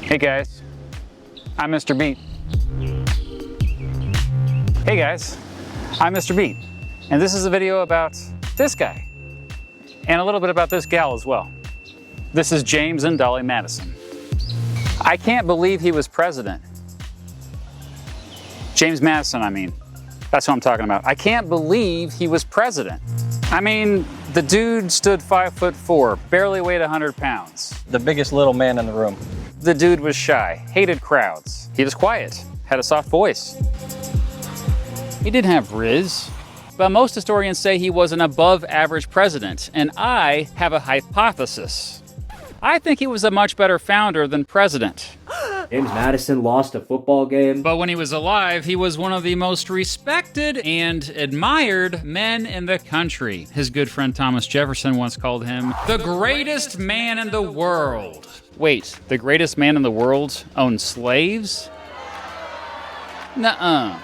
Hey guys, I'm Mr. Beat. Hey guys, I'm Mr. Beat, and this is a video about this guy, and a little bit about this gal as well. This is James and Dolly Madison. I can't believe he was president. James Madison, I mean. That's what I'm talking about. I can't believe he was president. I mean, the dude stood 5'4", barely weighed 100 pounds. The biggest little man in the room. The dude was shy, hated crowds. He was quiet, had a soft voice. He didn't have riz, but most historians say he was an above average president, and I have a hypothesis. I think he was a much better founder than president. James Madison lost a football game. But when he was alive, he was one of the most respected and admired men in the country. His good friend Thomas Jefferson once called him the greatest man in the world. Wait, the greatest man in the world owned slaves? Nuh-uh.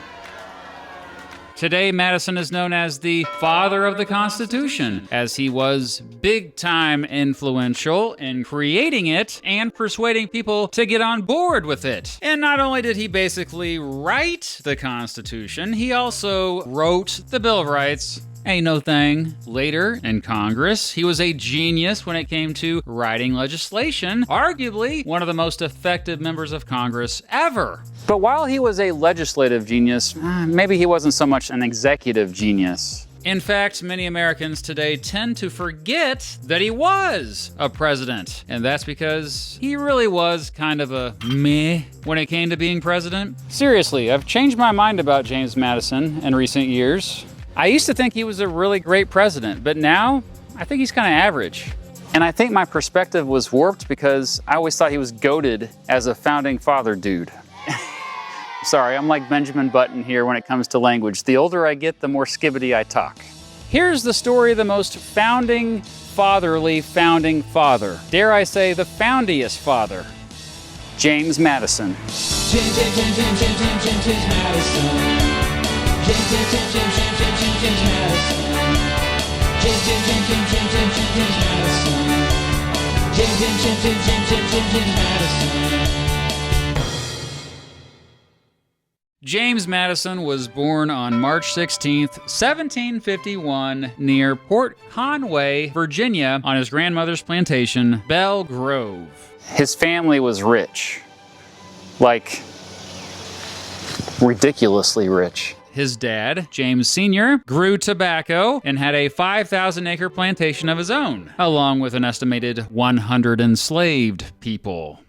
Today, Madison is known as the father of the Constitution, as he was big-time influential in creating it and persuading people to get on board with it. And not only did he basically write the Constitution, he also wrote the Bill of Rights. Ain't no thing. Later, in Congress, he was a genius when it came to writing legislation, arguably one of the most effective members of Congress ever. But while he was a legislative genius, maybe he wasn't so much an executive genius. In fact, many Americans today tend to forget that he was a president. And that's because he really was kind of a meh when it came to being president. Seriously, I've changed my mind about James Madison in recent years. I used to think he was a really great president, but now I think he's kind of average. And I think my perspective was warped because I always thought he was goated as a founding father dude. Sorry, I'm like Benjamin Button here when it comes to language. The older I get, the more skibbity I talk. Here's the story of the most founding, fatherly founding father. Dare I say, the foundiest father. James Madison. James Madison. James Madison was born on March 16th, 1751, near Port Conway, Virginia, on his grandmother's plantation, Belle Grove. His family was rich. Like, ridiculously rich. His dad, James Sr., grew tobacco and had a 5,000-acre plantation of his own, along with an estimated 100 enslaved people.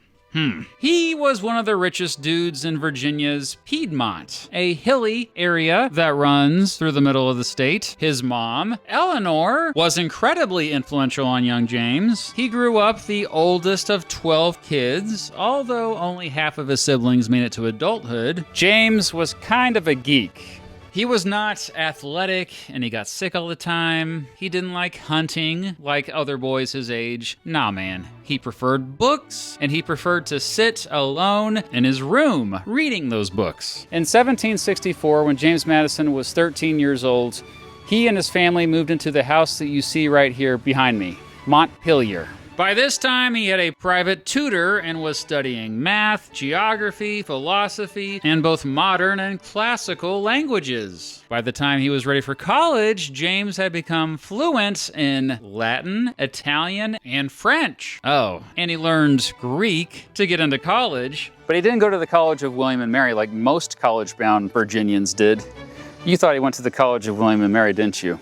He was one of the richest dudes in Virginia's Piedmont, a hilly area that runs through the middle of the state. His mom, Eleanor, was incredibly influential on young James. He grew up the oldest of 12 kids, although only half of his siblings made it to adulthood. James was kind of a geek. He was not athletic, and he got sick all the time. He didn't like hunting like other boys his age. Nah, man. He preferred books, and he preferred to sit alone in his room reading those books. In 1764, when James Madison was 13 years old, he and his family moved into the house that you see right here behind me, Montpelier. By this time, he had a private tutor and was studying math, geography, philosophy, and both modern and classical languages. By the time he was ready for college, James had become fluent in Latin, Italian, and French. Oh, and he learned Greek to get into college. But he didn't go to the College of William and Mary like most college-bound Virginians did. You thought he went to the College of William and Mary, didn't you?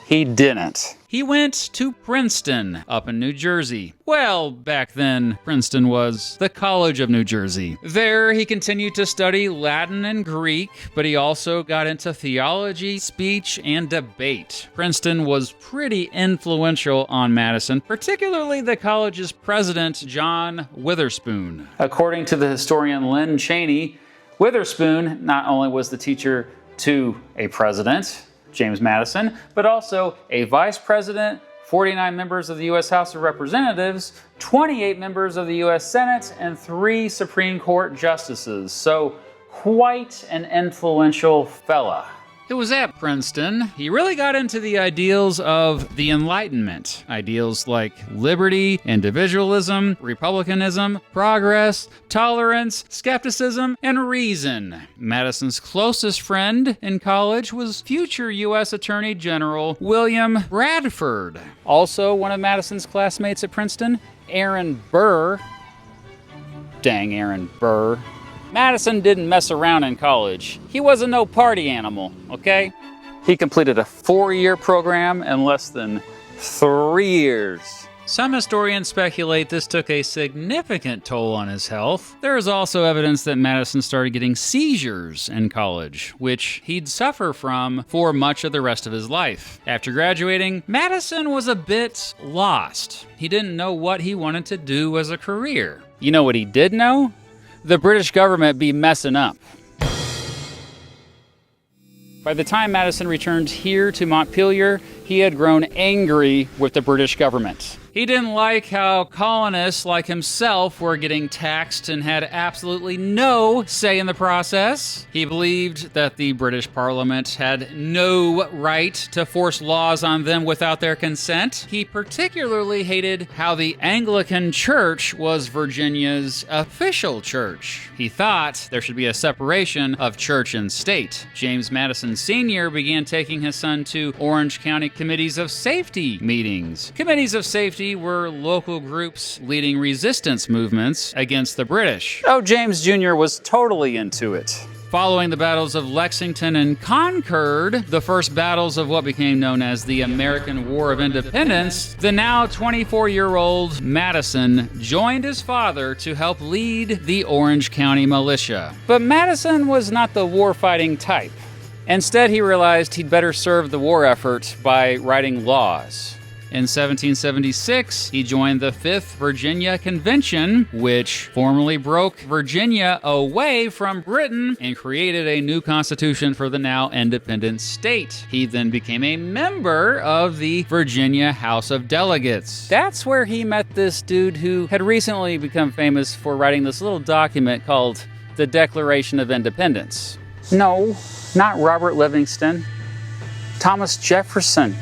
He didn't. He went to Princeton, up in New Jersey. Well, back then, Princeton was the College of New Jersey. There, he continued to study Latin and Greek, but he also got into theology, speech, and debate. Princeton was pretty influential on Madison, particularly the college's president, John Witherspoon. According to the historian Lynne Cheney, Witherspoon not only was the teacher to a president, James Madison, but also a vice president, 49 members of the U.S. House of Representatives, 28 members of the U.S. Senate, and 3 Supreme Court justices. So, quite an influential fella. It was at Princeton he really got into the ideals of the Enlightenment. Ideals like liberty, individualism, republicanism, progress, tolerance, skepticism, and reason. Madison's closest friend in college was future U.S. Attorney General William Bradford. Also one of Madison's classmates at Princeton, Aaron Burr. Dang, Aaron Burr. Madison didn't mess around in college. He wasn't no party animal, okay? He completed a 4-year program in less than 3 years. Some historians speculate this took a significant toll on his health. There is also evidence that Madison started getting seizures in college, which he'd suffer from for much of the rest of his life. After graduating, Madison was a bit lost. He didn't know what he wanted to do as a career. You know what he did know? The British government be messing up. By the time Madison returned here to Montpelier, he had grown angry with the British government. He didn't like how colonists like himself were getting taxed and had absolutely no say in the process. He believed that the British Parliament had no right to force laws on them without their consent. He particularly hated how the Anglican Church was Virginia's official church. He thought there should be a separation of church and state. James Madison Sr. began taking his son to Orange County Committees of Safety meetings. Committees of Safety were local groups leading resistance movements against the British. Oh, James Jr. was totally into it. Following the battles of Lexington and Concord, the first battles of what became known as the American War of Independence, the now 24-year-old Madison joined his father to help lead the Orange County militia. But Madison was not the war-fighting type. Instead, he realized he'd better serve the war effort by writing laws. In 1776, he joined the 5th Virginia Convention, which formally broke Virginia away from Britain and created a new constitution for the now independent state. He then became a member of the Virginia House of Delegates. That's where he met this dude who had recently become famous for writing this little document called the Declaration of Independence. No, not Robert Livingston. Thomas Jefferson.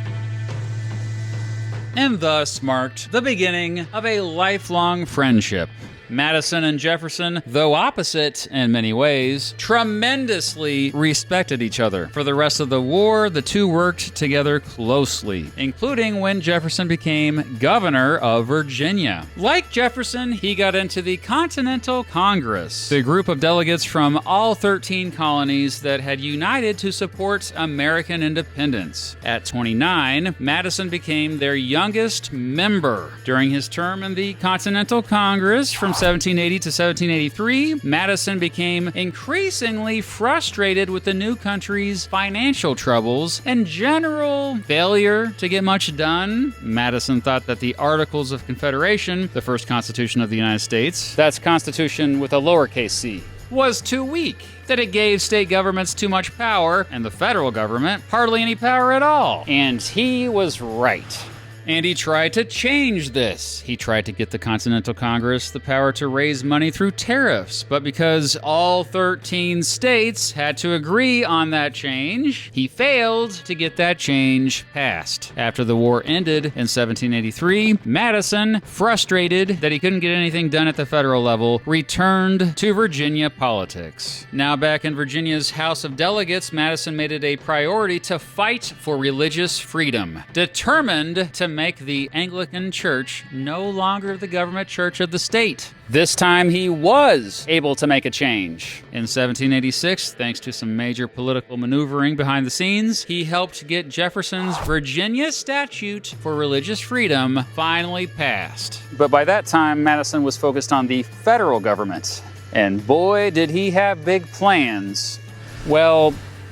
And thus marked the beginning of a lifelong friendship. Madison and Jefferson, though opposite in many ways, tremendously respected each other. For the rest of the war, the two worked together closely, including when Jefferson became governor of Virginia. Like Jefferson, he got into the Continental Congress, the group of delegates from all 13 colonies that had united to support American independence. At 29, Madison became their youngest member. During his term in the Continental Congress from 1780 to 1783, Madison became increasingly frustrated with the new country's financial troubles and general failure to get much done. Madison thought that the Articles of Confederation, the first Constitution of the United States, that's Constitution with a lowercase c, was too weak, that it gave state governments too much power and the federal government hardly any power at all. And he was right. And he tried to change this. He tried to get the Continental Congress the power to raise money through tariffs, but because all 13 states had to agree on that change, he failed to get that change passed. After the war ended in 1783, Madison, frustrated that he couldn't get anything done at the federal level, returned to Virginia politics. Now back in Virginia's House of Delegates, Madison made it a priority to fight for religious freedom, determined to make the Anglican Church no longer the government church of the state. This time he was able to make a change. In 1786, thanks to some major political maneuvering behind the scenes, he helped get Jefferson's Virginia Statute for Religious Freedom finally passed. But by that time, Madison was focused on the federal government. And boy, did he have big plans. Well,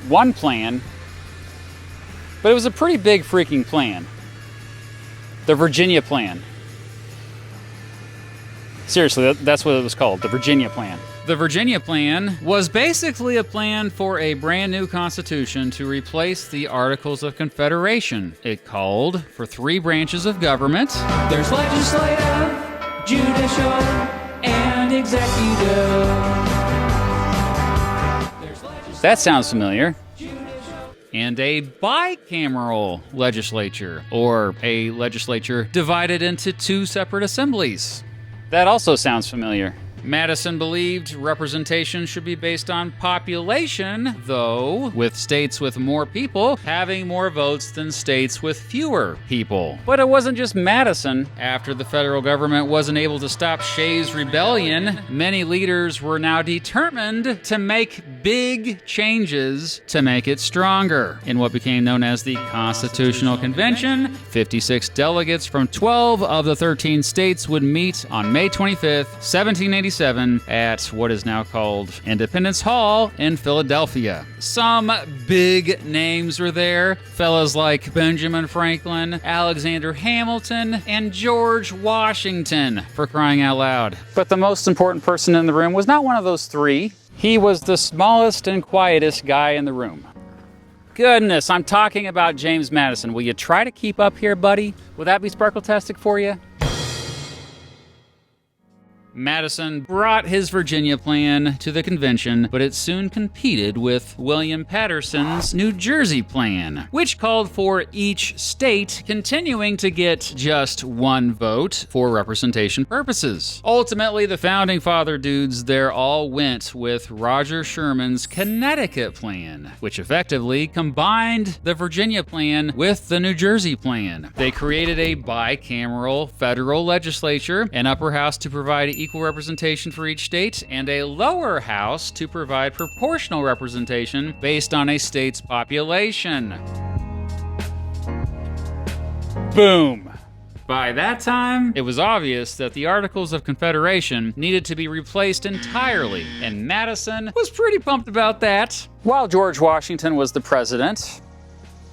one plan, but it was a pretty big freaking plan. The Virginia Plan. Seriously, that's what it was called, the Virginia Plan. The Virginia Plan was basically a plan for a brand new constitution to replace the Articles of Confederation. It called for 3 branches of government. There's legislative, judicial, and executive. That sounds familiar. and a bicameral legislature, or a legislature divided into two separate assemblies. That also sounds familiar. Madison believed representation should be based on population, though, with states with more people having more votes than states with fewer people. But it wasn't just Madison. After the federal government wasn't able to stop Shays' rebellion, many leaders were now determined to make big changes to make it stronger. In what became known as the Constitutional Convention, 56 delegates from 12 of the 13 states would meet on May 25th, 1787, at what is now called Independence Hall in Philadelphia. Some big names were there, fellas like Benjamin Franklin, Alexander Hamilton, and George Washington, for crying out loud. But the most important person in the room was not one of those three. He was the smallest and quietest guy in the room. Goodness, I'm talking about James Madison. Will you try to keep up here, buddy? Will that be sparkle-tastic for you? Madison brought his Virginia plan to the convention, but it soon competed with William Patterson's New Jersey plan, which called for each state continuing to get just one vote for representation purposes. Ultimately, the Founding Father dudes there all went with Roger Sherman's Connecticut plan, which effectively combined the Virginia plan with the New Jersey plan. They created a bicameral federal legislature, an upper house to provide equal representation for each state, and a lower house to provide proportional representation based on a state's population. Boom! By that time, it was obvious that the Articles of Confederation needed to be replaced entirely, and Madison was pretty pumped about that. While George Washington was the president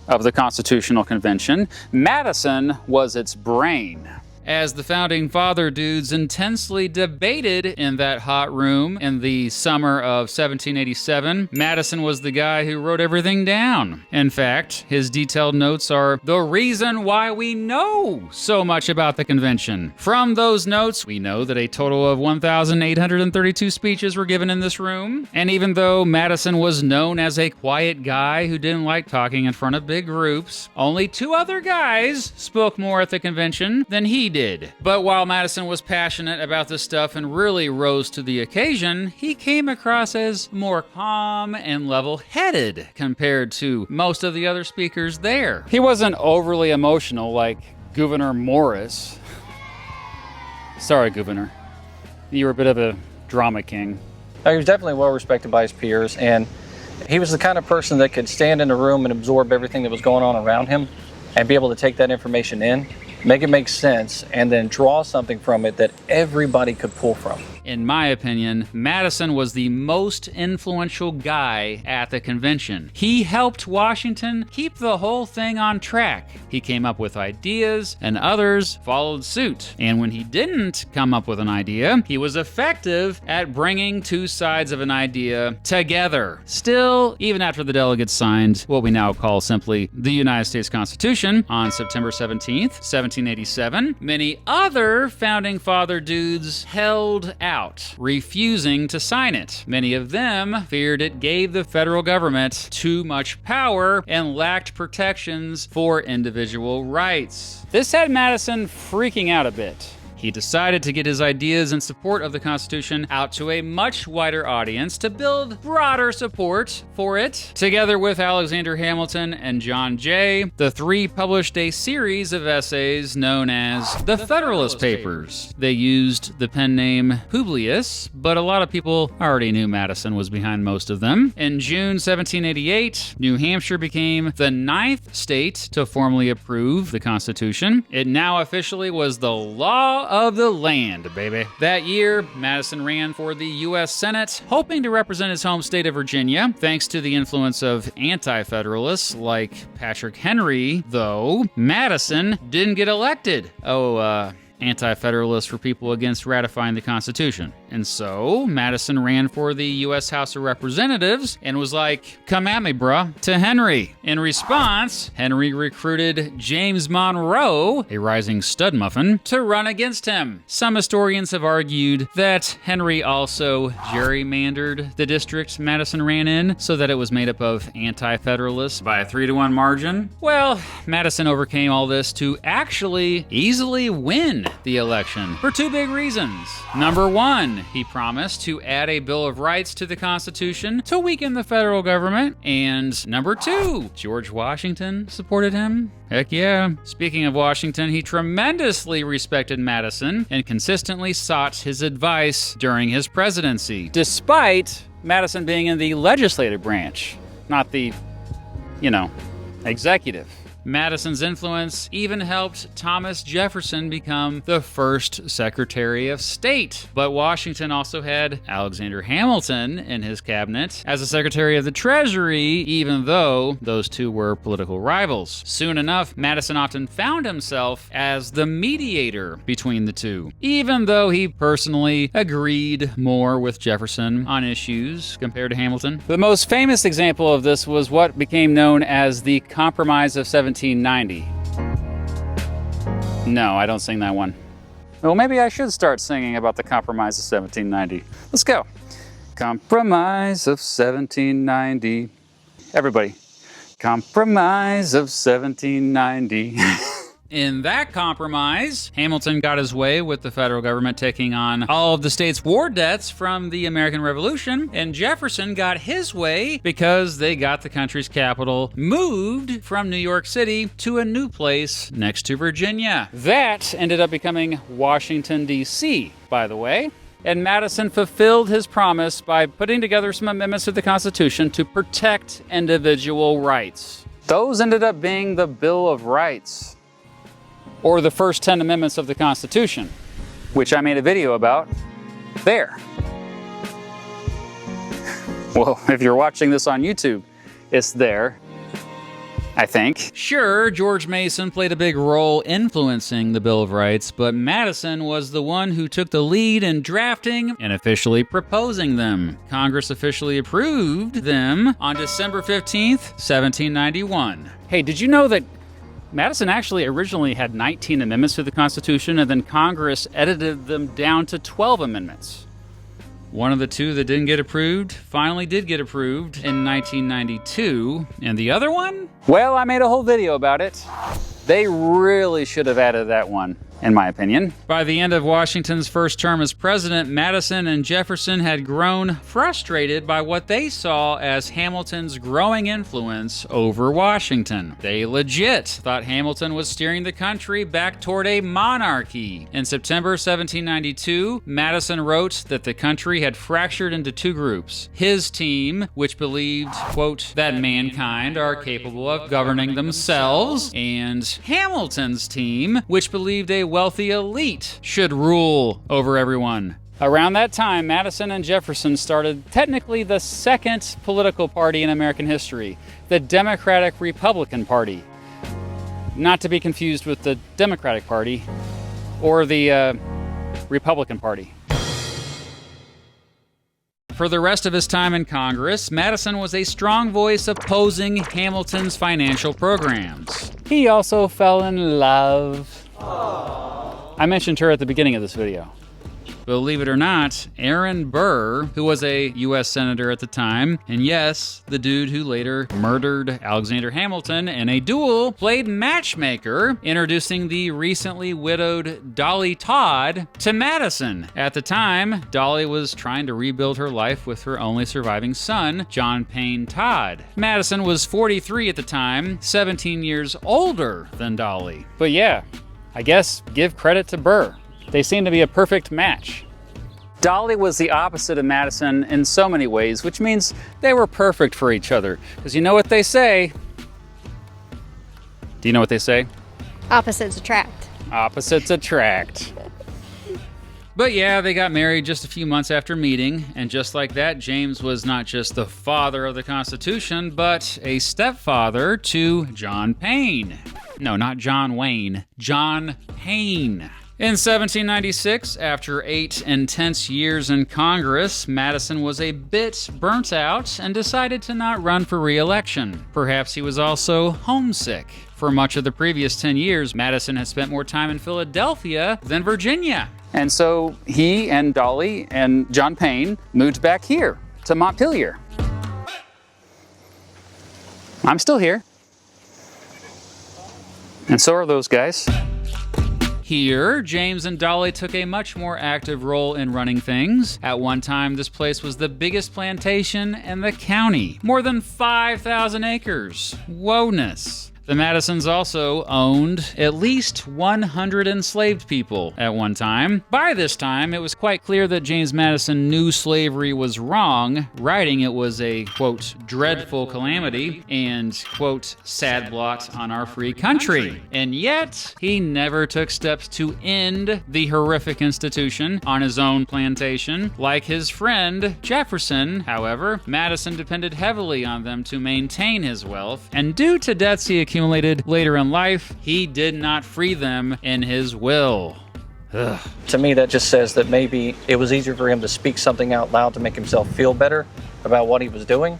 of the Constitutional Convention, Madison was its brain. As the Founding Father dudes intensely debated in that hot room in the summer of 1787, Madison was the guy who wrote everything down. In fact, his detailed notes are the reason why we know so much about the convention. From those notes, we know that a total of 1,832 speeches were given in this room, and even though Madison was known as a quiet guy who didn't like talking in front of big groups, only two other guys spoke more at the convention than he did. But while Madison was passionate about this stuff and really rose to the occasion, he came across as more calm and level-headed compared to most of the other speakers there. He wasn't overly emotional like Gouverneur Morris. Sorry, Governor. You were a bit of a drama king. He was definitely well respected by his peers, and he was the kind of person that could stand in a room and absorb everything that was going on around him and be able to take that information in, make it make sense, and then draw something from it that everybody could pull from. In my opinion, Madison was the most influential guy at the convention. He helped Washington keep the whole thing on track. He came up with ideas, and others followed suit. And when he didn't come up with an idea, he was effective at bringing two sides of an idea together. Still, even after the delegates signed what we now call simply the United States Constitution on September 17th, 1787, many other Founding Father dudes held out, refusing to sign it. Many of them feared it gave the federal government too much power and lacked protections for individual rights. This had Madison freaking out a bit. He decided to get his ideas in support of the Constitution out to a much wider audience to build broader support for it. Together with Alexander Hamilton and John Jay, the three published a series of essays known as the Federalist Papers. They used the pen name Publius, but a lot of people already knew Madison was behind most of them. In June 1788, New Hampshire became the 9th state to formally approve the Constitution. It now officially was the law of the land, baby. That year, Madison ran for the U.S. Senate, hoping to represent his home state of Virginia. Thanks to the influence of anti-federalists like Patrick Henry, though, Madison didn't get elected. Anti-federalists for people against ratifying the Constitution. And so Madison ran for the U.S. House of Representatives and was like, "Come at me, bruh," to Henry. In response, Henry recruited James Monroe, a rising stud muffin, to run against him. Some historians have argued that Henry also gerrymandered the district Madison ran in so that it was made up of anti-federalists by a 3-to-1 margin. Well, Madison overcame all this to actually easily win the election for 2 big reasons. Number 1, he promised to add a Bill of Rights to the Constitution to weaken the federal government. And number 2, George Washington supported him. Heck yeah. Speaking of Washington, he tremendously respected Madison and consistently sought his advice during his presidency, despite Madison being in the legislative branch, not the, executive. Madison's influence even helped Thomas Jefferson become the first Secretary of State. But Washington also had Alexander Hamilton in his cabinet as a Secretary of the Treasury, even though those two were political rivals. Soon enough, Madison often found himself as the mediator between the two, even though he personally agreed more with Jefferson on issues compared to Hamilton. The most famous example of this was what became known as the Compromise of 1790. No, I don't sing that one. Well, maybe I should start singing about the Compromise of 1790. Let's go. Compromise of 1790. Everybody. Compromise of 1790. In that compromise, Hamilton got his way with the federal government taking on all of the state's war debts from the American Revolution, and Jefferson got his way because they got the country's capital moved from New York City to a new place next to Virginia. That ended up becoming Washington, D.C., by the way. And Madison fulfilled his promise by putting together some amendments to the Constitution to protect individual rights. Those ended up being the Bill of Rights, or the first 10 amendments of the Constitution, which I made a video about there. Well, if you're watching this on YouTube, it's there, I think. Sure, George Mason played a big role influencing the Bill of Rights, but Madison was the one who took the lead in drafting and officially proposing them. Congress officially approved them on December 15th, 1791. Hey, did you know that Madison actually originally had 19 amendments to the Constitution, and then Congress edited them down to 12 amendments? One of the two that didn't get approved finally did get approved in 1992, and the other one? Well, I made a whole video about it. They really should have added that one, in my opinion. By the end of Washington's first term as president, Madison and Jefferson had grown frustrated by what they saw as Hamilton's growing influence over Washington. They legit thought Hamilton was steering the country back toward a monarchy. In September 1792, Madison wrote that the country had fractured into 2 groups. His team, which believed, quote, that mankind are capable of governing themselves, and Hamilton's team, which believed a wealthy elite should rule over everyone. Around that time, Madison and Jefferson started technically the second political party in American history, the Democratic-Republican Party. Not to be confused with the Democratic Party or the Republican Party. For the rest of his time in Congress, Madison was a strong voice opposing Hamilton's financial programs. He also fell in love. I mentioned her at the beginning of this video. Believe it or not, Aaron Burr, who was a U.S. Senator at the time, and yes, the dude who later murdered Alexander Hamilton in a duel, played matchmaker, introducing the recently widowed Dolly Todd to Madison. At the time, Dolly was trying to rebuild her life with her only surviving son, John Payne Todd. Madison was 43 at the time, 17 years older than Dolly. But yeah, I guess give credit to Burr. They seem to be a perfect match. Dolly was the opposite of Madison in so many ways, which means they were perfect for each other. Because you know what they say? Do you know what they say? Opposites attract. Opposites attract. But yeah, they got married just a few months after meeting, and just like that, James was not just the father of the Constitution, but a stepfather to John Payne. No, not John Wayne. John Payne. In 1796, after 8 intense years in Congress, Madison was a bit burnt out and decided to not run for re-election. Perhaps he was also homesick. For much of the previous 10 years, Madison had spent more time in Philadelphia than Virginia. And so he and Dolly and John Payne moved back here to Montpelier. I'm still here. And so are those guys. Here, James and Dolly took a much more active role in running things. At one time, this place was the biggest plantation in the county. More than 5,000 acres. Whoa-ness. The Madisons also owned at least 100 enslaved people at one time. By this time, it was quite clear that James Madison knew slavery was wrong, writing it was a, quote, dreadful calamity and, quote, sad blot on our free country. And yet, he never took steps to end the horrific institution on his own plantation. Like his friend Jefferson, however, Madison depended heavily on them to maintain his wealth, and due to debts he accumulated later in life, he did not free them in his will. Ugh. To me, that just says that maybe it was easier for him to speak something out loud to make himself feel better about what he was doing,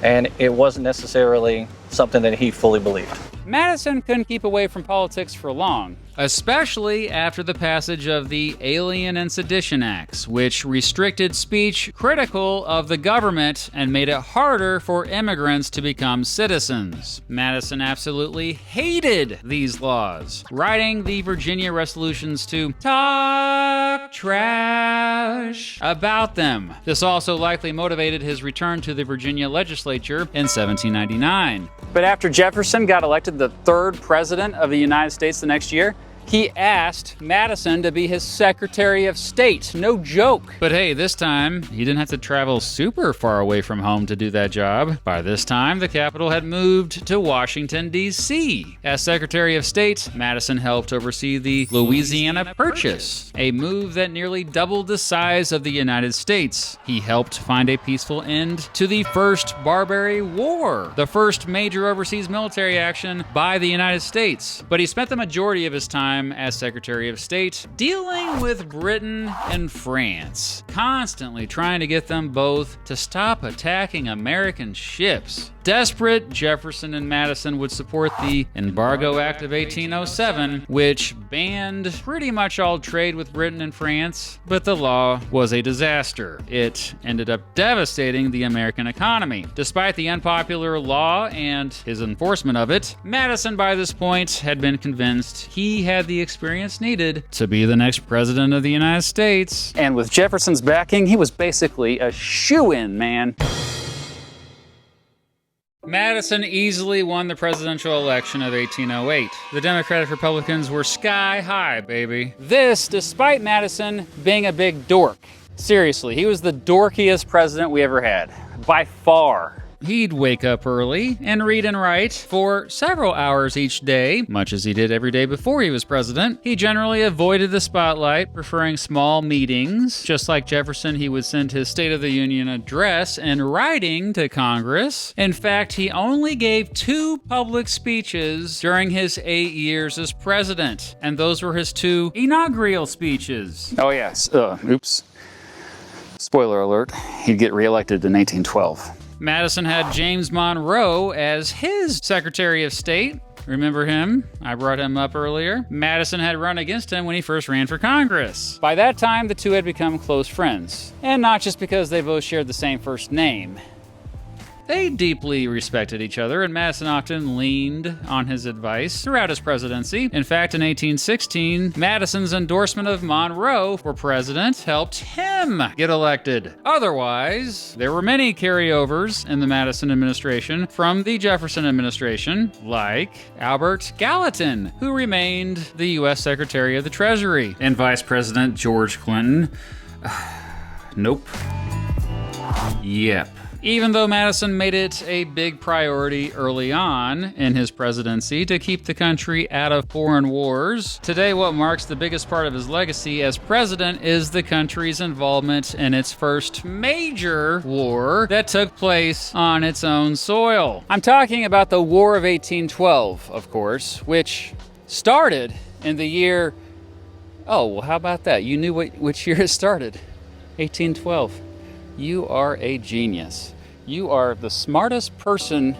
and it wasn't necessarily something that he fully believed. Madison couldn't keep away from politics for long, especially after the passage of the Alien and Sedition Acts, which restricted speech critical of the government and made it harder for immigrants to become citizens. Madison absolutely hated these laws, writing the Virginia resolutions to talk trash about them. This also likely motivated his return to the Virginia legislature in 1799. But after Jefferson got elected the third president of the United States the next year, he asked Madison to be his Secretary of State. No joke. But hey, this time, he didn't have to travel super far away from home to do that job. By this time, the capital had moved to Washington, D.C. As Secretary of State, Madison helped oversee the Louisiana Purchase, a move that nearly doubled the size of the United States. He helped find a peaceful end to the First Barbary War, the first major overseas military action by the United States. But he spent the majority of his time as Secretary of State dealing with Britain and France, constantly trying to get them both to stop attacking American ships. Desperate, Jefferson and Madison would support the Embargo Act of 1807, which banned pretty much all trade with Britain and France, but the law was a disaster. It ended up devastating the American economy. Despite the unpopular law and his enforcement of it, Madison by this point had been convinced he had the experience needed to be the next president of the United States. And with Jefferson's backing, he was basically a shoo-in, man. Madison easily won the presidential election of 1808. The Democratic Republicans were sky high, baby. This despite Madison being a big dork. Seriously, he was the dorkiest president we ever had, by far. He'd wake up early and read and write for several hours each day, much as he did every day before he was president. He generally avoided the spotlight, preferring small meetings. Just like Jefferson, he would send his State of the Union address in writing to Congress. In fact, he only gave 2 public speeches during his 8 years as president, and those were his 2 inaugural speeches. Oh yes, oops. Spoiler alert, he'd get reelected in 1812. Madison had James Monroe as his Secretary of State. Remember him? I brought him up earlier. Madison had run against him when he first ran for Congress. By that time, the two had become close friends. And not just because they both shared the same first name. They deeply respected each other, and Madison often leaned on his advice throughout his presidency. In fact, in 1816, Madison's endorsement of Monroe for president helped him get elected. Otherwise, there were many carryovers in the Madison administration from the Jefferson administration, like Albert Gallatin, who remained the U.S. Secretary of the Treasury, and Vice President George Clinton. Nope. Yep. Even though Madison made it a big priority early on in his presidency to keep the country out of foreign wars, today what marks the biggest part of his legacy as president is the country's involvement in its first major war that took place on its own soil. I'm talking about the War of 1812, of course, which started in the year Oh, well, how about that? You knew which year it started. 1812. You are a genius. You are the smartest person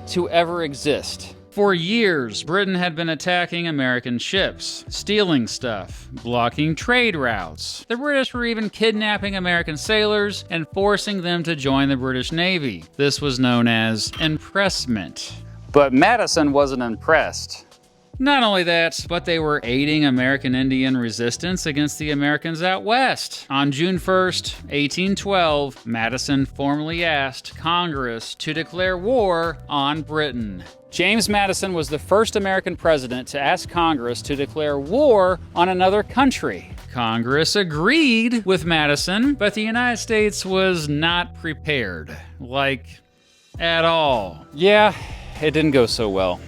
to ever exist. For years, Britain had been attacking American ships, stealing stuff, blocking trade routes. The British were even kidnapping American sailors and forcing them to join the British Navy. This was known as impressment. But Madison wasn't impressed. Not only that, but they were aiding American Indian resistance against the Americans out west. On June 1st, 1812, Madison formally asked Congress to declare war on Britain. James Madison was the first American president to ask Congress to declare war on another country. Congress agreed with Madison, but the United States was not prepared. At all. Yeah, it didn't go so well.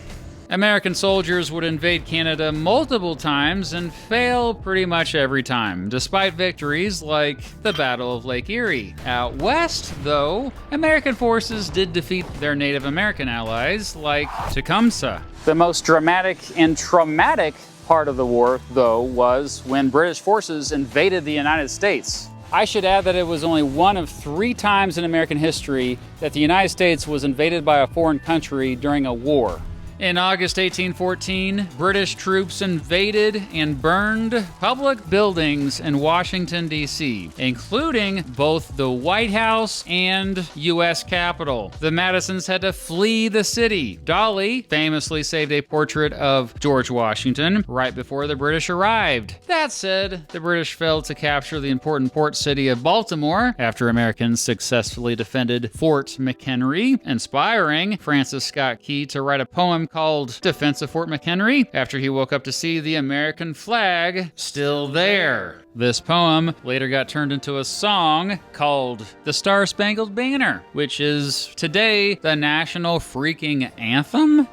American soldiers would invade Canada multiple times and fail pretty much every time, despite victories like the Battle of Lake Erie. Out west, though, American forces did defeat their Native American allies like Tecumseh. The most dramatic and traumatic part of the war, though, was when British forces invaded the United States. I should add that it was only one of 3 times in American history that the United States was invaded by a foreign country during a war. In August 1814, British troops invaded and burned public buildings in Washington, D.C., including both the White House and U.S. Capitol. The Madisons had to flee the city. Dolly famously saved a portrait of George Washington right before the British arrived. That said, the British failed to capture the important port city of Baltimore after Americans successfully defended Fort McHenry, inspiring Francis Scott Key to write a poem called Defense of Fort McHenry after he woke up to see the American flag still there. This poem later got turned into a song called The Star-Spangled Banner, which is today the national freaking anthem.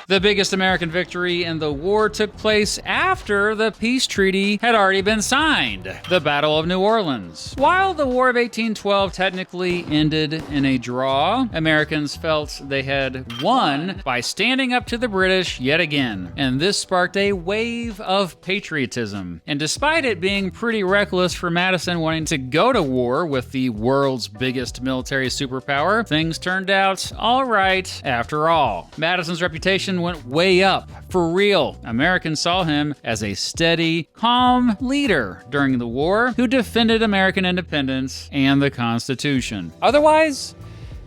The biggest American victory in the war took place after the peace treaty had already been signed, the Battle of New Orleans. While the War of 1812 technically ended in a draw, Americans felt they had won by standing up to the British yet again, and this sparked a wave of patriotism. And despite it being pretty reckless for Madison wanting to go to war with the world's biggest military superpower, things turned out all right after all. Madison's reputation went way up. For real, Americans saw him as a steady, calm leader during the war who defended American independence and the Constitution. Otherwise,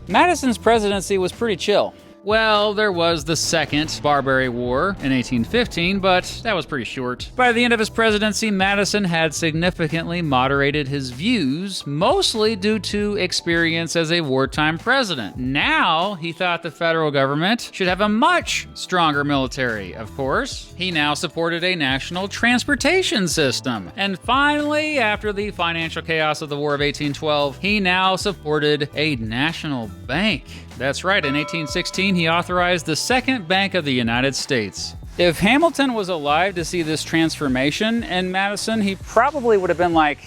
Madison's presidency was pretty chill. Well, there was the Second Barbary War in 1815, but that was pretty short. By the end of his presidency, Madison had significantly moderated his views, mostly due to experience as a wartime president. Now, he thought the federal government should have a much stronger military, of course. He now supported a national transportation system. And finally, after the financial chaos of the War of 1812, he now supported a national bank. That's right, in 1816, he authorized the Second Bank of the United States. If Hamilton was alive to see this transformation in Madison, he probably would have been like,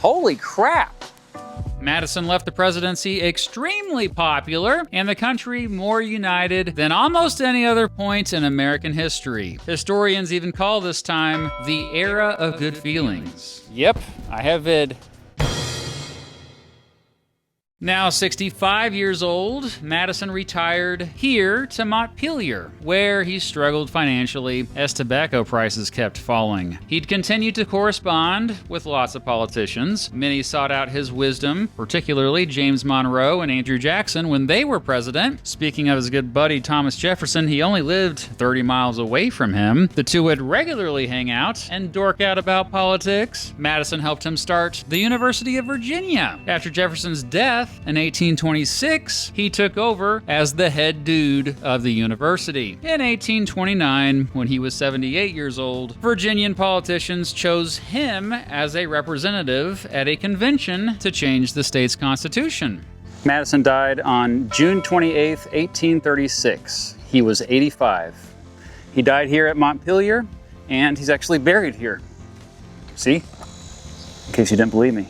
holy crap. Madison left the presidency extremely popular and the country more united than almost any other point in American history. Historians even call this time the era of good feelings. Yep, I have vid. Now 65 years old, Madison retired here to Montpelier, where he struggled financially as tobacco prices kept falling. He'd continued to correspond with lots of politicians. Many sought out his wisdom, particularly James Monroe and Andrew Jackson when they were president. Speaking of his good buddy Thomas Jefferson, he only lived 30 miles away from him. The two would regularly hang out and dork out about politics. Madison helped him start the University of Virginia. After Jefferson's death, in 1826, he took over as the head dude of the university. In 1829, when he was 78 years old, Virginian politicians chose him as a representative at a convention to change the state's constitution. Madison died on June 28, 1836. He was 85. He died here at Montpelier, and he's actually buried here. See? In case you didn't believe me.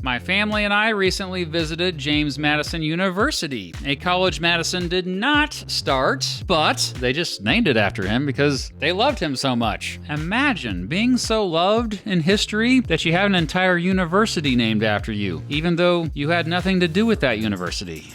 My family and I recently visited James Madison University, a college Madison did not start, but they just named it after him because they loved him so much. Imagine being so loved in history that you have an entire university named after you, even though you had nothing to do with that university.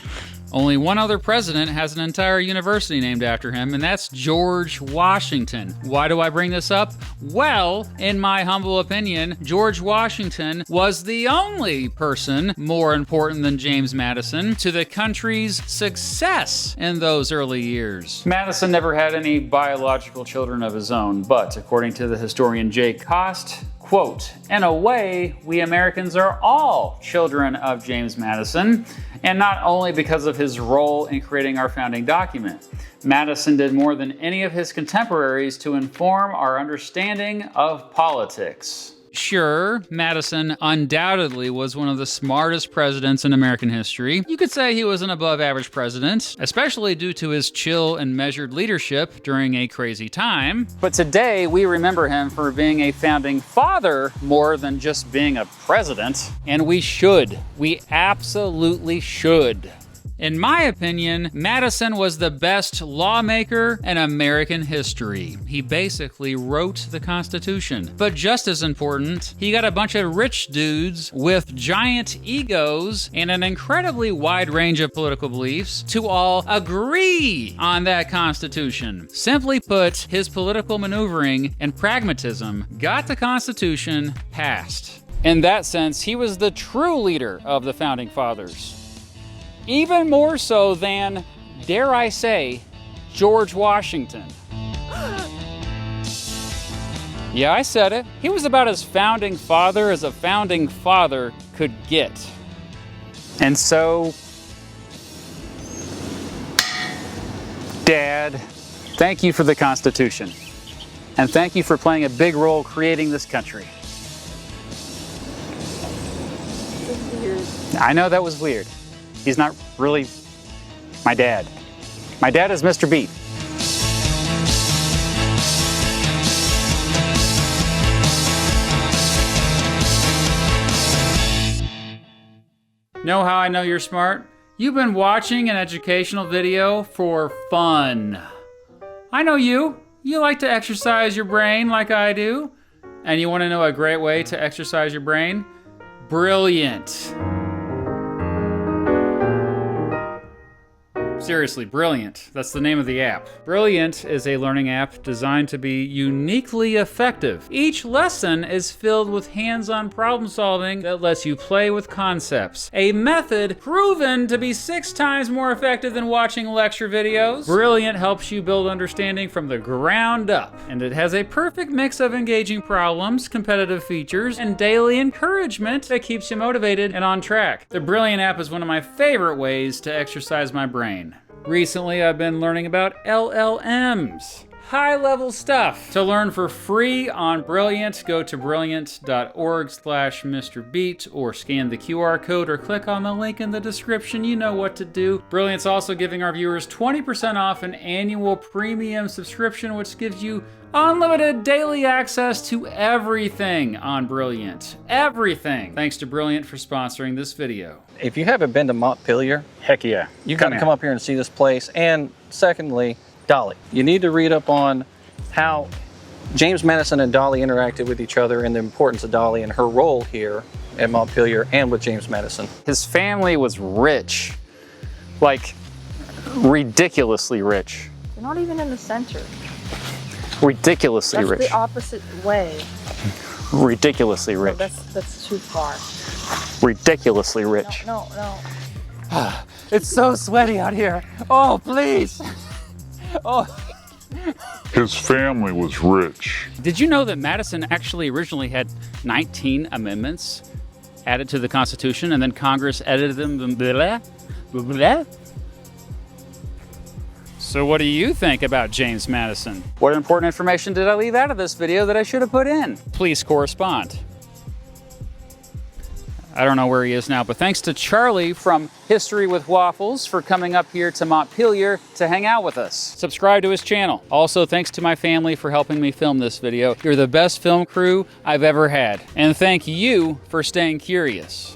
Only one other president has an entire university named after him, and that's George Washington. Why do I bring this up? Well, in my humble opinion, George Washington was the only person more important than James Madison to the country's success in those early years. Madison never had any biological children of his own, but according to the historian Jay Cost, quote, "In a way, we Americans are all children of James Madison, and not only because of his role in creating our founding document. Madison did more than any of his contemporaries to inform our understanding of politics." Sure, Madison undoubtedly was one of the smartest presidents in American history. You could say he was an above-average president, especially due to his chill and measured leadership during a crazy time. But today, we remember him for being a founding father more than just being a president. And we should. We absolutely should. In my opinion, Madison was the best lawmaker in American history. He basically wrote the Constitution. But just as important, he got a bunch of rich dudes with giant egos and an incredibly wide range of political beliefs to all agree on that Constitution. Simply put, his political maneuvering and pragmatism got the Constitution passed. In that sense, he was the true leader of the Founding Fathers. Even more so than, dare I say, George Washington. Yeah, I said it. He was about as founding father as a founding father could get. And so, Dad, thank you for the Constitution. And thank you for playing a big role creating this country. That's weird. I know that was weird. He's not really my dad. My dad is Mr. Beat. Know how I know you're smart? You've been watching an educational video for fun. I know you. You like to exercise your brain like I do. And you want to know a great way to exercise your brain? Brilliant. Seriously, Brilliant. That's the name of the app. Brilliant is a learning app designed to be uniquely effective. Each lesson is filled with hands-on problem solving that lets you play with concepts. A method proven to be 6 times more effective than watching lecture videos. Brilliant helps you build understanding from the ground up, and it has a perfect mix of engaging problems, competitive features, and daily encouragement that keeps you motivated and on track. The Brilliant app is one of my favorite ways to exercise my brain. Recently, I've been learning about LLMs. High-level stuff. To learn for free on Brilliant, go to brilliant.org/MrBeat or scan the QR code or click on the link in the description. You know what to do. Brilliant's also giving our viewers 20% off an annual premium subscription, which gives you unlimited daily access to everything on Brilliant. Everything. Thanks to Brilliant for sponsoring this video. If you haven't been to Montpelier, Heck yeah. you got to come up here and see this place. And secondly, Dolly. You need to read up on how James Madison and Dolly interacted with each other and the importance of Dolly and her role here at Montpelier and with James Madison. His family was rich. Like, ridiculously rich. They're not even in the center. Ridiculously That's rich. the opposite way. Ridiculously rich. No, that's too far. Ridiculously rich. No. It's so sweaty out here. Oh, please. Oh. His family was rich. Did you know that Madison actually originally had 19 amendments added to the Constitution, and then Congress edited them? Blah, blah, blah. So what do you think about James Madison? What important information did I leave out of this video that I should have put in? Please correspond. I don't know where he is now, but thanks to Charlie from History with Waffles for coming up here to Montpelier to hang out with us. Subscribe to his channel. Also, thanks to my family for helping me film this video. You're the best film crew I've ever had. And thank you for staying curious.